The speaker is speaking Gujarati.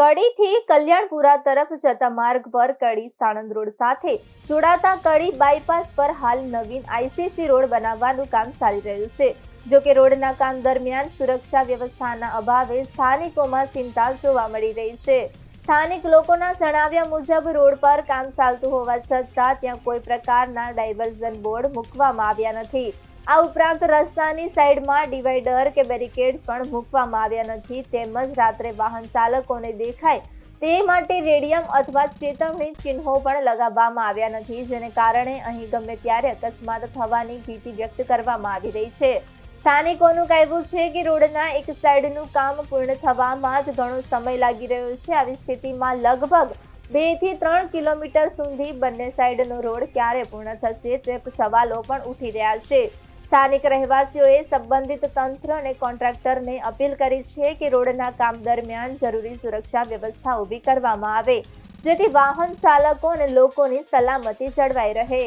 કડીથી કલ્યાણપુરા તરફ જતા માર્ગ પર કડી સાણંદ રોડ સાથે જોડાતા કડી બાયપાસ પર હાલ નવીન આઈસીસી રોડ બનાવવાનું કામ ચાલી રહ્યું છે। જો કે રોડના કામ દરમિયાન સુરક્ષા વ્યવસ્થાના અભાવે સ્થાનિકોમાં ચિંતા જોવા મળી રહી છે। સ્થાનિક લોકોના જણાવ્યા મુજબ રોડ પર કામ ચાલતું હોવા છતાં ત્યાં કોઈ પ્રકારના ડાયવર્ઝન બોર્ડ મૂકવામાં આવ્યા નથી। આ ઉપરાંત રસ્તાની સાઈડમાં ડિવાઈડર કે બેરિકેડ્સ પણ મૂકવામાં આવ્યા નથી, તેમજ રાત્રે વાહન ચાલકોને દેખાય તે માટે રેડિયમ અથવા ચેતવણી ચિહ્નો પણ લગાવવામાં આવ્યા નથી, જેને કારણે અહીં ગમે ત્યારે અકસ્માત થવાની ભીતિ વ્યક્ત કરવામાં આવી રહી છે। સ્થાનિકોનું કહેવું છે કે રોડના એક સાઈડનું કામ પૂર્ણ થવામાં જ ઘણો સમય લાગી રહ્યો છે। આવી સ્થિતિમાં લગભગ 2 થી 3 કિલોમીટર સુધી બંને સાઈડનો રોડ ક્યારે પૂર્ણ થશે તે સવાલો પણ ઉઠી રહ્યા છે। સ્થાનિક રહેવાસીઓએ સંબંધિત તંત્ર અને કોન્ટ્રાક્ટરને અપીલ કરી છે કે રોડના કામ દરમિયાન જરૂરી સુરક્ષા વ્યવસ્થા ઊભી કરવામાં આવે, જેથી વાહન ચાલકો અને લોકોની સલામતી જળવાઈ રહે।